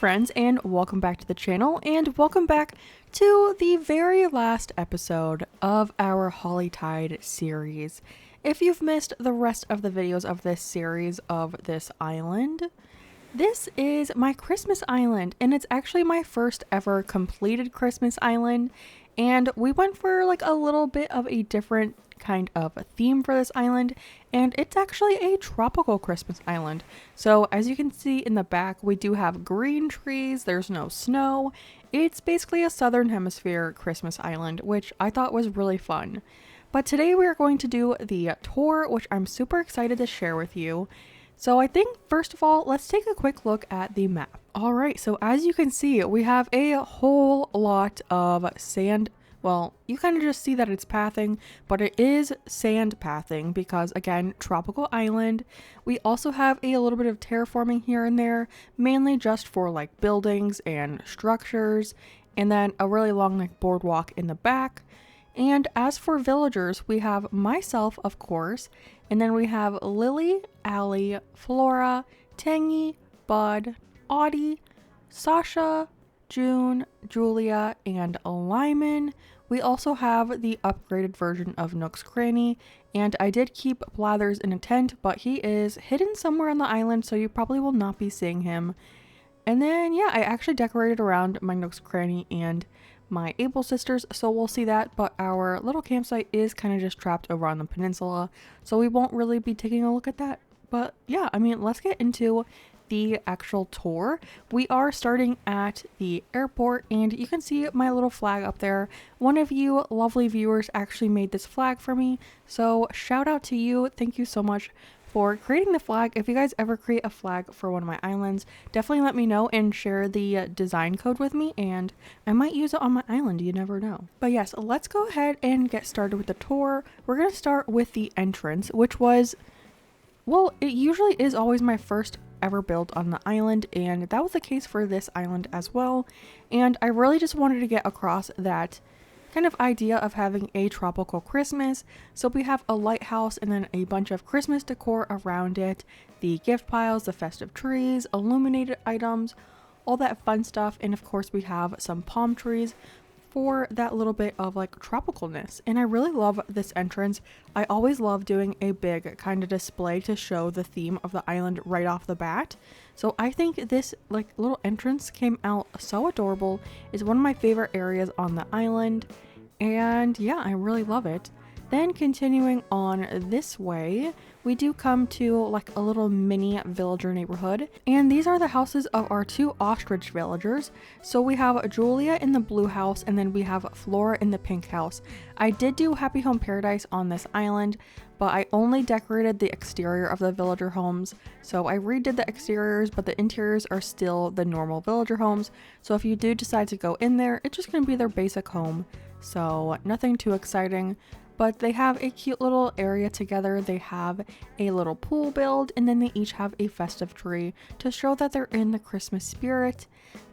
friends, and welcome back to the channel, and welcome back to the very last episode of our Hollytide series. If you've missed the rest of the videos of this series of this island, this is my Christmas island, and it's actually my first ever completed Christmas island, and we went for like a little bit of a different kind of a theme for this island, and it's actually a tropical Christmas island. So as you can see in the back, we do have green trees, there's no snow. It's basically a southern hemisphere Christmas island, which I thought was really fun. But today we are going to do the tour, which I'm super excited to share with you. So I think first of all, let's take a quick look at the map. All right, so as you can see, we have a whole lot of sand. Well, you kind of just see that it's pathing, but it is sand pathing because, again, tropical island. We also have a little bit of terraforming here and there, mainly just for like buildings and structures, and then a really long like boardwalk in the back. And as for villagers, we have myself, of course, and then we have Lily, Allie, Flora, Tangy, Bud, Audie, Sasha, June, Julia, and Lyman. We also have the upgraded version of Nook's Cranny, and I did keep Blathers in a tent, but he is hidden somewhere on the island, so you probably will not be seeing him. And then, yeah, I actually decorated around my Nook's Cranny and my Able sisters, so we'll see that, but our little campsite is kind of just trapped over on the peninsula, so we won't really be taking a look at that. But yeah, I mean, let's get into the actual tour. We are starting at the airport, and you can see my little flag up there. One of you lovely viewers actually made this flag for me, so shout out to you. Thank you so much for creating the flag. If you guys ever create a flag for one of my islands, definitely let me know and share the design code with me, and I might use it on my island, you never know. But yes, let's go ahead and get started with the tour. We're gonna start with the entrance, which was, well, it usually is always my first ever built on the island, and that was the case for this island as well. And I really just wanted to get across that kind of idea of having a tropical Christmas. So we have a lighthouse and then a bunch of Christmas decor around it, the gift piles, the festive trees, illuminated items, all that fun stuff. And of course we have some palm trees for that little bit of like tropicalness. And I really love this entrance. I always love doing a big kind of display to show the theme of the island right off the bat. So I think this like little entrance came out so adorable. It's one of my favorite areas on the island, and yeah, I really love it. Then continuing on this way, we do come to like a little mini villager neighborhood, and these are the houses of our two ostrich villagers. So we have Julia in the blue house, and then we have Flora in the pink house. I did do Happy Home Paradise on this island, but I only decorated the exterior of the villager homes. So I redid the exteriors, but the interiors are still the normal villager homes. So if you do decide to go in there, it's just going to be their basic home. So nothing too exciting. But they have a cute little area together. They have a little pool build, and then they each have a festive tree to show that they're in the Christmas spirit.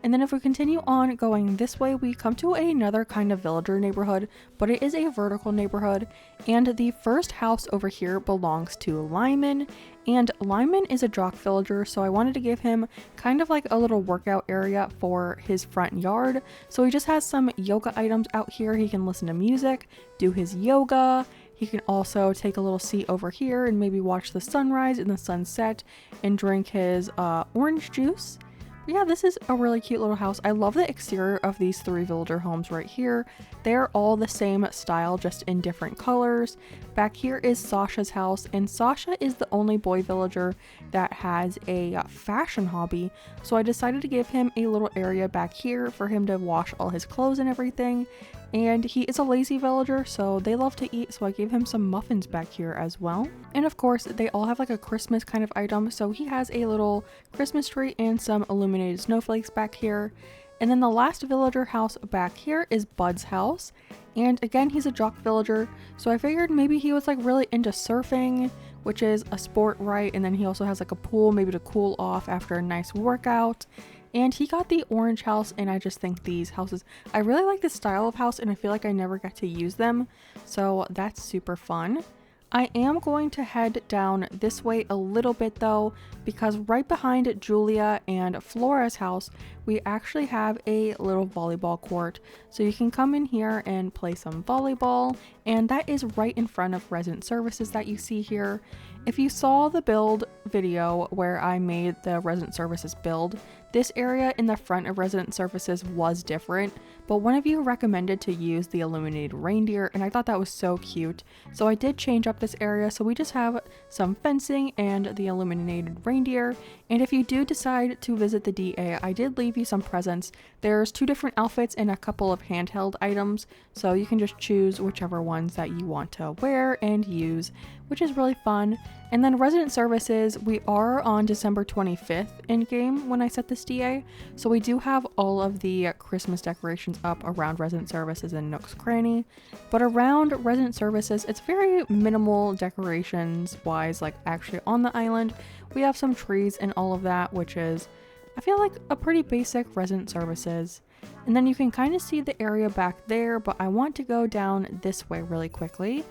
And then if we continue on going this way, we come to another kind of villager neighborhood, but it is a vertical neighborhood. And the first house over here belongs to Lyman, and Lyman is a jock villager, so I wanted to give him kind of like a little workout area for his front yard. So he just has some yoga items out here. He can listen to music, do his yoga. He can also take a little seat over here and maybe watch the sunrise and the sunset and drink his orange juice. Yeah, this is a really cute little house. I love the exterior of these three villager homes right here. They're all the same style, just in different colors. Back here is Sasha's house, and Sasha is the only boy villager that has a fashion hobby. So I decided to give him a little area back here for him to wash all his clothes and everything. And he is a lazy villager, so they love to eat, so I gave him some muffins back here as well. And of course, they all have like a Christmas kind of item, so he has a little Christmas tree and some illuminated snowflakes back here. And then the last villager house back here is Bud's house, and again, he's a jock villager, so I figured maybe he was like really into surfing, which is a sport, right? And then he also has like a pool, maybe to cool off after a nice workout. And he got the orange house, and I just think these houses, I really like this style of house, and I feel like I never get to use them, so that's super fun. I am going to head down this way a little bit though, because right behind Julia and Flora's house, we actually have a little volleyball court. So you can come in here and play some volleyball, and that is right in front of resident services that you see here. If you saw the build video where I made the resident services build, this area in the front of resident services was different, but one of you recommended to use the illuminated reindeer, and I thought that was so cute. So I did change up this area, so we just have some fencing and the illuminated reindeer. And if you do decide to visit the DA, I did leave you some presents. There's 2 different outfits and a couple of handheld items, so you can just choose whichever ones that you want to wear and use, which is really fun. And then resident services, we are on December 25th in game when I set this DA, so we do have all of the Christmas decorations up around resident services and Nook's Cranny. But around resident services, it's very minimal decorations wise, like actually on the island. We have some trees and all of that, which is, I feel like, a pretty basic resident services. And then you can kind of see the area back there, but I want to go down this way really quickly.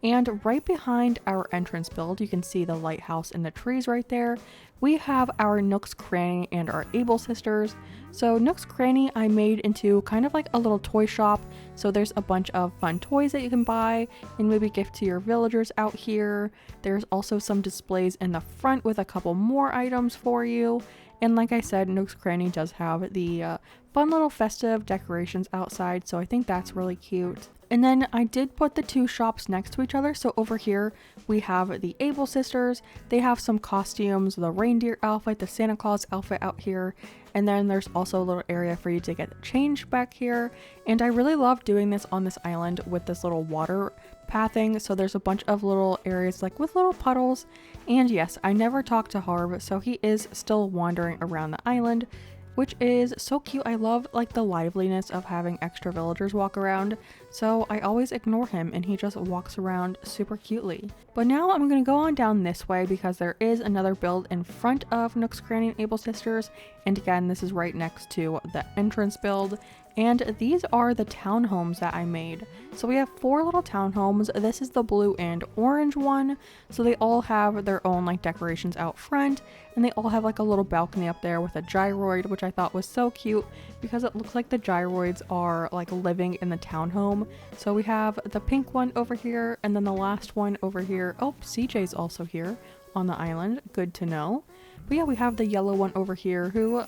And right behind our entrance build, you can see the lighthouse and the trees right there. We have our Nook's Cranny and our Able sisters. So Nook's Cranny I made into kind of like a little toy shop. So there's a bunch of fun toys that you can buy and maybe gift to your villagers out here. There's also some displays in the front with a couple more items for you. And like I said, Nook's Cranny does have the fun little festive decorations outside, so I think that's really cute. And then I did put the 2 shops next to each other. So over here we have the Able sisters. They have some costumes, the reindeer outfit, the Santa Claus outfit out here. And then there's also a little area for you to get changed back here. And I really love doing this on this island with this little water pathing. So there's a bunch of little areas like with little puddles. And yes, I never talked to Harv, so he is still wandering around the island, which is so cute. I love like the liveliness of having extra villagers walk around, so I always ignore him and he just walks around super cutely. But now I'm gonna go on down this way because there is another build in front of Nook's Cranny and Able sisters, and again this is right next to the entrance build. And these are the townhomes that I made. So we have 4 little townhomes. This is the blue and orange one. So they all have their own like decorations out front, and they all have like a little balcony up there with a gyroid, which I thought was so cute because it looks like the gyroids are like living in the townhome. So we have the pink one over here, and then the last one over here. Oh, CJ's also here on the island. Good to know. But yeah, we have the yellow one over here who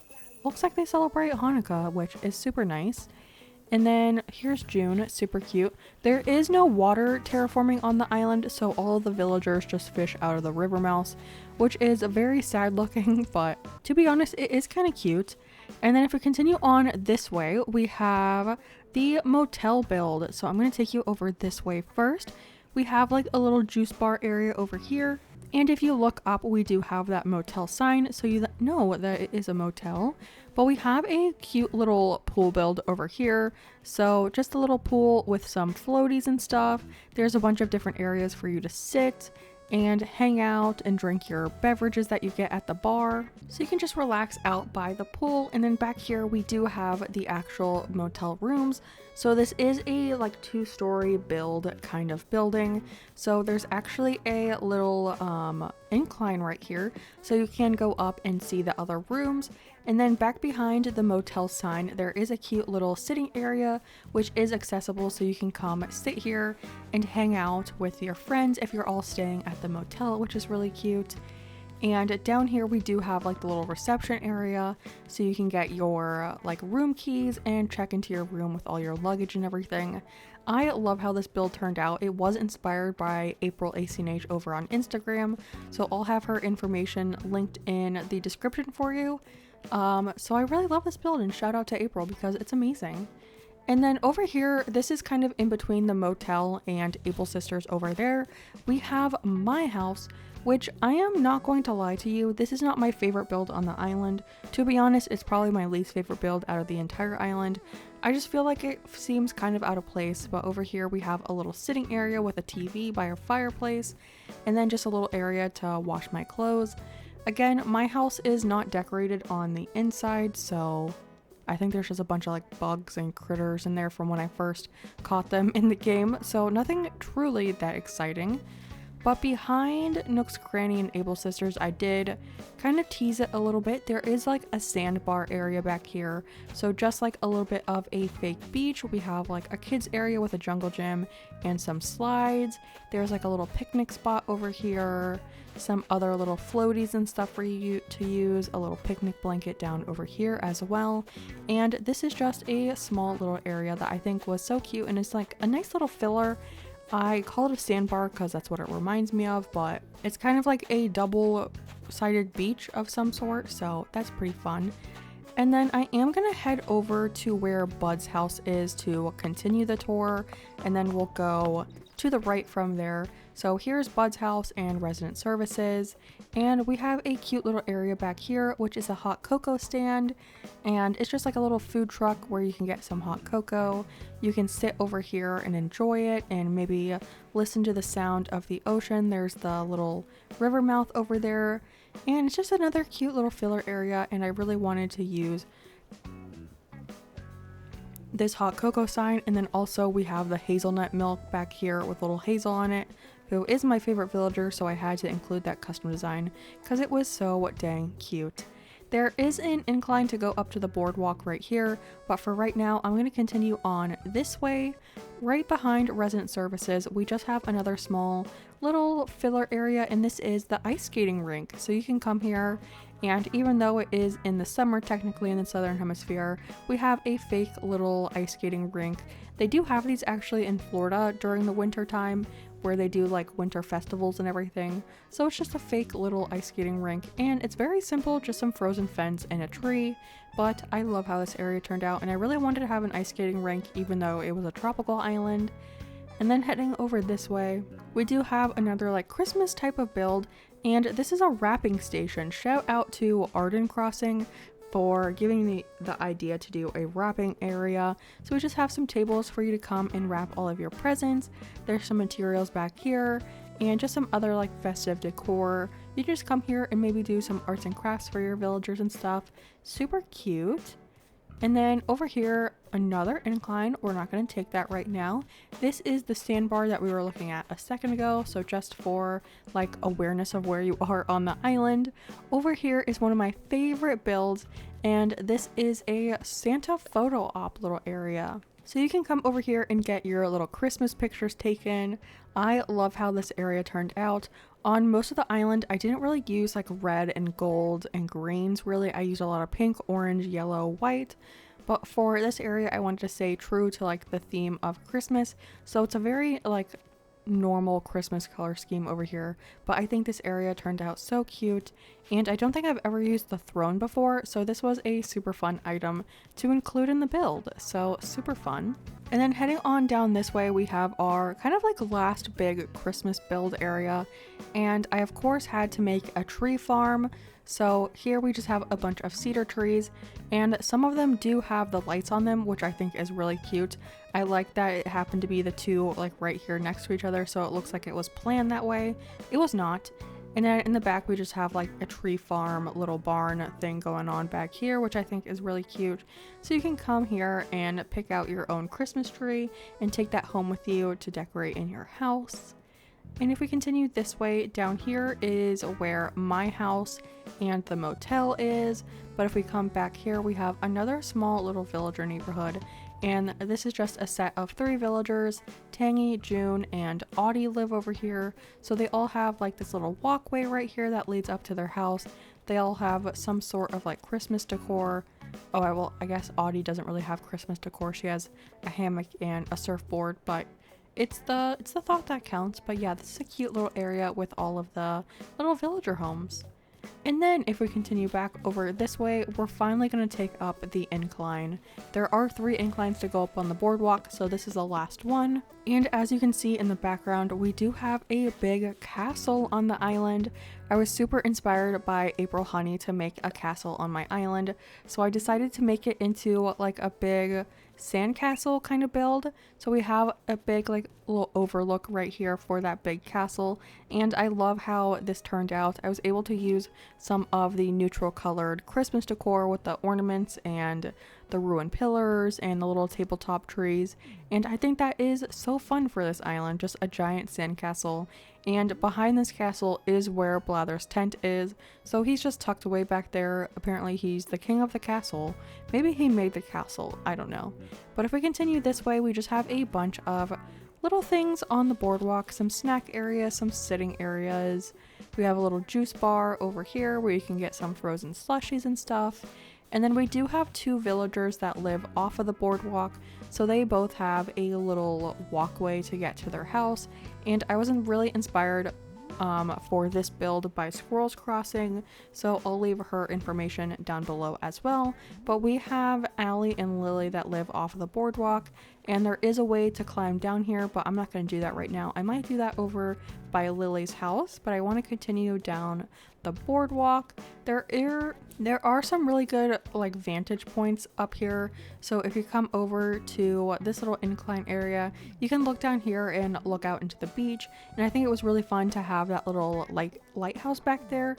looks like they celebrate Hanukkah, which is super nice. And then here's June, super cute. There is no water terraforming on the island, so all of the villagers just fish out of the river mouse, which is very sad looking, but to be honest, it is kind of cute. And then if we continue on this way, we have the motel build. So I'm going to take you over this way first. We have like a little juice bar area over here. And if you look up, we do have that motel sign, so you know that it is a motel. But we have a cute little pool build over here. So just a little pool with some floaties and stuff. There's a bunch of different areas for you to sit and hang out and drink your beverages that you get at the bar. So you can just relax out by the pool. And then back here we do have the actual motel rooms. So this is a like 2-story build kind of building. So there's actually a little incline right here, so you can go up and see the other rooms. And then back behind the motel sign, there is a cute little sitting area, which is accessible, so you can come sit here and hang out with your friends if you're all staying at the motel, which is really cute. And down here we do have like the little reception area, so you can get your like room keys and check into your room with all your luggage and everything. I love how this build turned out. It was inspired by April Acnh over on Instagram, so I'll have her information linked in the description for you. So I really love this build, and shout out to April because it's amazing. And then over here, this is kind of in between the motel and Able sisters over there. We have my house, which I am not going to lie to you, this is not my favorite build on the island. To be honest, it's probably my least favorite build out of the entire island. I just feel like it seems kind of out of place, but over here we have a little sitting area with a TV by our fireplace, and then just a little area to wash my clothes. Again, my house is not decorated on the inside, so I think there's just a bunch of like bugs and critters in there from when I first caught them in the game, so nothing truly that exciting. But behind Nook's Cranny and Able Sisters, I did kind of tease it a little bit. There is like a sandbar area back here. So just like a little bit of a fake beach. We have like a kids area with a jungle gym and some slides. There's like a little picnic spot over here. Some other little floaties and stuff for you to use. A little picnic blanket down over here as well. And this is just a small little area that I think was so cute. And it's like a nice little filler. I call it a sandbar because that's what it reminds me of, but it's kind of like a double-sided beach of some sort, so that's pretty fun. And then I am going to head over to where Bud's house is to continue the tour, and then we'll go to the right from there. So here's Bud's house and resident services, and we have a cute little area back here, which is a hot cocoa stand, and it's just like a little food truck where you can get some hot cocoa. You can sit over here and enjoy it and maybe listen to the sound of the ocean. There's the little river mouth over there, and it's just another cute little filler area, and I really wanted to use this hot cocoa sign. And then also we have the hazelnut milk back here with little Hazel on it, who is my favorite villager, so I had to include that custom design because it was so dang cute. There is an incline to go up to the boardwalk right here, but for right now I'm going to continue on this way. Right behind resident services we just have another small little filler area, and this is the ice skating rink. So you can come here, and even though it is in the summer technically in the southern hemisphere, we have a fake little ice skating rink. They do have these actually in Florida during the winter time, where they do like winter festivals and everything. So it's just a fake little ice skating rink, and it's very simple, just some frozen fence and a tree. But I love how this area turned out, and I really wanted to have an ice skating rink even though it was a tropical island. And then heading over this way, we do have another like Christmas type of build, and this is a wrapping station. Shout out to Arden Crossing for giving me the idea to do a wrapping area. So we just have some tables for you to come and wrap all of your presents. There's some materials back here and just some other like festive decor. You can just come here and maybe do some arts and crafts for your villagers and stuff. Super cute. And then over here, another incline. We're not going to take that right now. This is the sandbar that we were looking at a second ago, so just for like awareness of where you are on the island. Over here is one of my favorite builds, and this is a Santa photo op little area. So you can come over here and get your little Christmas pictures taken. I love how this area turned out. On most of the island, I didn't really use like red and gold and greens really. I used a lot of pink, orange, yellow, white. But for this area, I wanted to stay true to like the theme of Christmas. So it's a very like normal Christmas color scheme over here, but I think this area turned out so cute, and I don't think I've ever used the throne before, so this was a super fun item to include in the build. So super fun. And then heading on down this way, we have our kind of like last big Christmas build area, and I of course had to make a tree farm. So here we just have a bunch of cedar trees, and some of them do have the lights on them, which I think is really cute. I like that it happened to be the two like right here next to each other, so it looks like it was planned that way. It was not. And then in the back we just have like a tree farm little barn thing going on back here, which I think is really cute. So you can come here and pick out your own Christmas tree and take that home with you to decorate in your house. And if we continue this way, down here is where my house and the motel is. But if we come back here, we have another small little villager neighborhood. And this is just a set of 3 villagers. Tangy, June, and Audie live over here. So they all have like this little walkway right here that leads up to their house. They all have some sort of like Christmas decor. Oh, I guess Audie doesn't really have Christmas decor. She has a hammock and a surfboard, but it's the thought that counts. But yeah, this is a cute little area with all of the little villager homes. And then if we continue back over this way, we're finally going to take up the incline. There are 3 inclines to go up on the boardwalk, so this is the last one. And as you can see in the background, we do have a big castle on the island. I was super inspired by April Honey to make a castle on my island, so I decided to make it into like a big sandcastle kind of build. So we have a big like little overlook right here for that big castle, and I love how this turned out. I was able to use some of the neutral colored Christmas decor with the ornaments and the ruined pillars and the little tabletop trees, and I think that is so fun for this island, just a giant sandcastle. And behind this castle is where Blather's tent is, so he's just tucked away back there. Apparently he's the king of the castle. Maybe he made the castle, I don't know. But if we continue this way, we just have a bunch of little things on the boardwalk, some snack areas, some sitting areas. We have a little juice bar over here where you can get some frozen slushies and stuff. And then we do have two villagers that live off of the boardwalk, so they both have a little walkway to get to their house. And I wasn't really inspired for this build by Squirrels Crossing, so I'll leave her information down below as well. But we have Allie and Lily that live off of the boardwalk, and there is a way to climb down here, but I'm not going to do that right now. I might do that over by Lily's house, but I want to continue down the boardwalk. There are some really good like vantage points up here, so if you come over to this little incline area, you can look down here and look out into the beach. And I think it was really fun to have that little like lighthouse back there,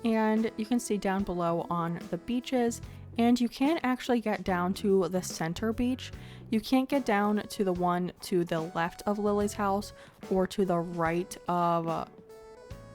and you can see down below on the beaches. And you can actually get down to the center beach. You can't get down to the one to the left of Lily's house or to the right of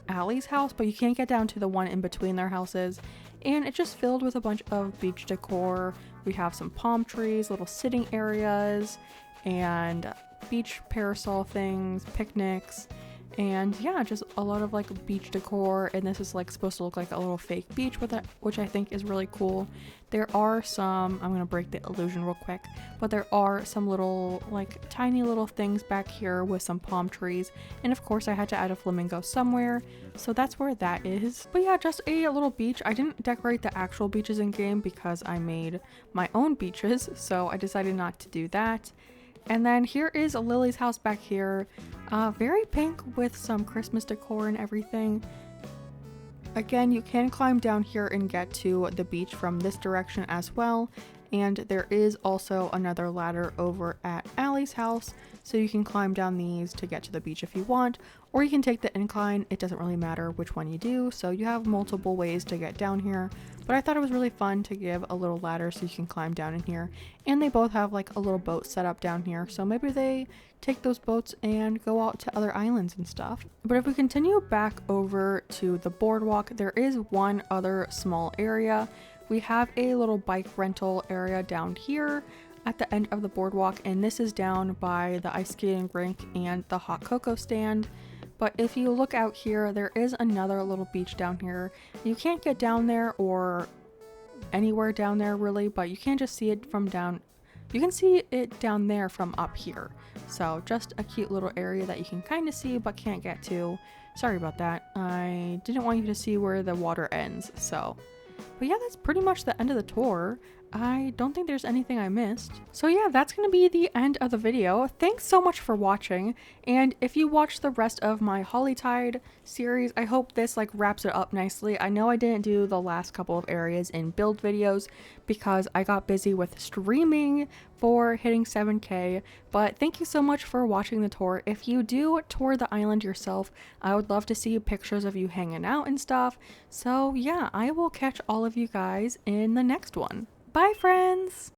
Allie's house, but you can't get down to the one in between their houses. And it's just filled with a bunch of beach decor. We have some palm trees, little sitting areas, and beach parasol things, picnics, and yeah, just a lot of like beach decor. And this is like supposed to look like a little fake beach with it, which I think is really cool. There are some, I'm gonna break the illusion real quick, but there are some little like tiny little things back here with some palm trees. And of course I had to add a flamingo somewhere, so that's where that is. But yeah, just a little beach. I didn't decorate the actual beaches in game because I made my own beaches, so I decided not to do that. And then here is Lily's house back here, very pink with some Christmas decor and everything. Again, you can climb down here and get to the beach from this direction as well. And there is also another ladder over at Allie's house, so you can climb down these to get to the beach if you want, or you can take the incline. It doesn't really matter which one you do, so you have multiple ways to get down here. But I thought it was really fun to give a little ladder so you can climb down in here. And they both have like a little boat set up down here, so maybe they take those boats and go out to other islands and stuff. But if we continue back over to the boardwalk, there is one other small area. We have a little bike rental area down here at the end of the boardwalk, and this is down by the ice skating rink and the hot cocoa stand. But if you look out here, there is another little beach down here. You can't get down there or anywhere down there really, but you can just see it from down. You can see it down there from up here. So just a cute little area that you can kind of see but can't get to. Sorry about that. I didn't want you to see where the water ends, so. But yeah, that's pretty much the end of the tour. I don't think there's anything I missed. So yeah, that's going to be the end of the video. Thanks so much for watching. And if you watch the rest of my Hollytide series, I hope this like wraps it up nicely. I know I didn't do the last couple of areas in build videos because I got busy with streaming for hitting 7K, but thank you so much for watching the tour. If you do tour the island yourself, I would love to see pictures of you hanging out and stuff. So yeah, I will catch all of you guys in the next one. Bye, friends!